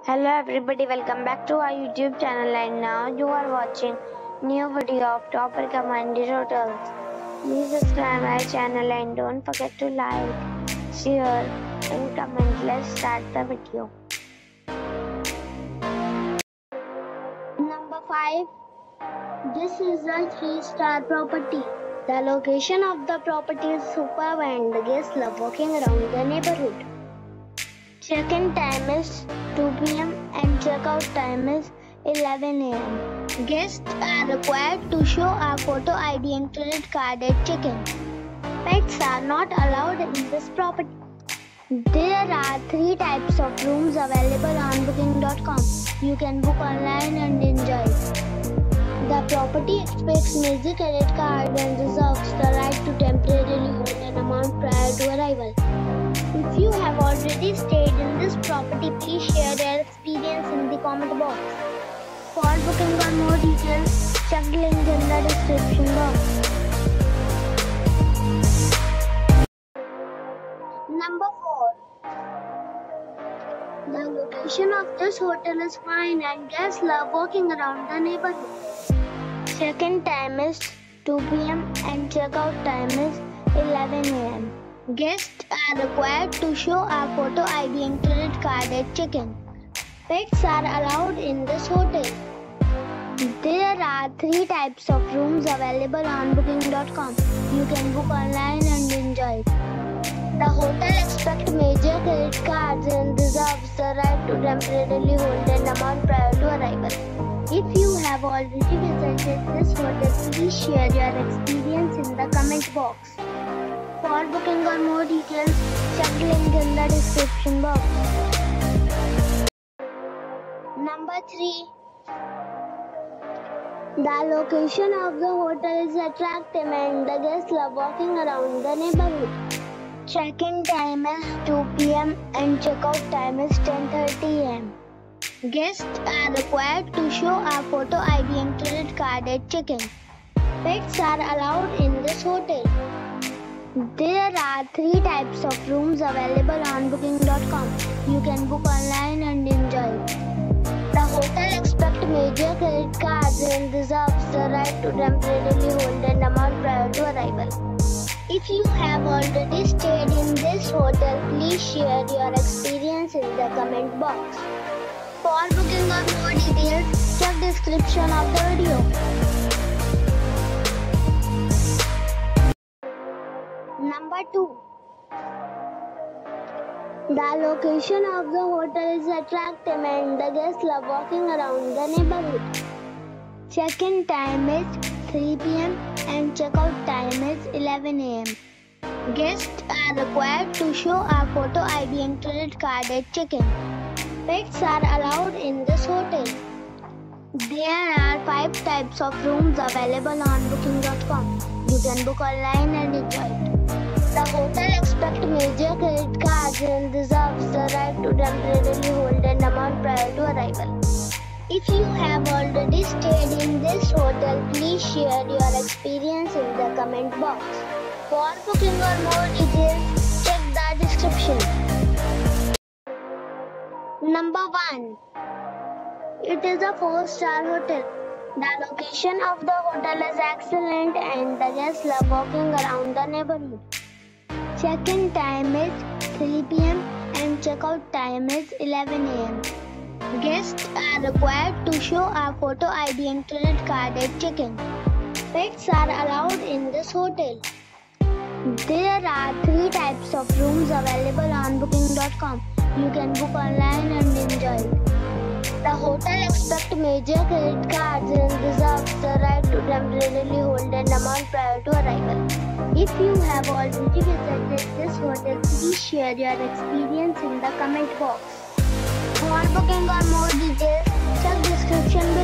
Hello everybody, welcome back to our YouTube channel and now you are watching new video of top recommended hotels. Please subscribe our channel and don't forget to like, share and comment. Let's start the video. Number 5. This is a 3-star property. The location of the property is superb and the guests love walking around the neighborhood. Check-in time is 2 p.m. and check-out time is 11 a.m. Guests are required to show a photo ID and credit card at check-in. Pets are not allowed in this property. There are 3 types of rooms available on booking.com. You can book online and enjoy it. The property expects major credit card and reserves the right to temporarily hold an amount prior to arrival. If you have already stayed in this property, please share your experience in the comment box. For booking or more details, check the link in the description box. Number 4. The location of this hotel is fine and guests love walking around the neighborhood. Check-in time is 2 p.m. and check-out time is 11 a.m. Guests are required to show a photo ID and credit card at check-in. Pets are allowed in this hotel. There are 3 types of rooms available on booking.com. You can book online and enjoy it. The hotel expects major credit cards and reserves the right to temporarily hold an amount prior to arrival. If you have already visited this hotel, please share your experience in the comment box. For booking or more details, check the link in the description box. Number 3. The location of the hotel is attractive and the guests love walking around the neighborhood. Check-in time is 2 p.m. and check-out time is 10:30 a.m. Guests are required to show a photo ID and credit card at check-in. Pets are allowed in this hotel. There are 3 types of rooms available on booking.com. You can book online and enjoy it. The hotel expects major credit cards and reserves the right to temporarily hold an amount prior to arrival. If you have already stayed in this hotel, please share your experience in the comment box. For booking or more details, check the description of the video. Number 2. The location of the hotel is attractive and the guests love walking around the neighborhood. Check-in time is 3 p.m. and check-out time is 11 a.m. Guests are required to show a photo ID and credit card at check-in. Pets are allowed in this hotel. There are 5 types of rooms available on booking.com. You can book online and enjoy it. The hotel expects major credit cards and reserves the right to temporarily hold an amount prior to arrival. If you have already stayed in this hotel, please share your experience in the comment box. For booking or more details, check the description. Number 1. It is a 4-star hotel. The location of the hotel is excellent and the guests love walking around the neighborhood. Check-in time is 3 p.m. and check-out time is 11 a.m. Guests are required to show a photo ID and credit card at check-in. Pets are allowed in this hotel. There are 3 types of rooms available on booking.com. You can book online and enjoy it. The hotel expects major credit cards and reserves the right to temporarily hold an amount prior to arrival. If you have already visited this hotel, please share your experience in the comment box. For booking or more details, check the description below.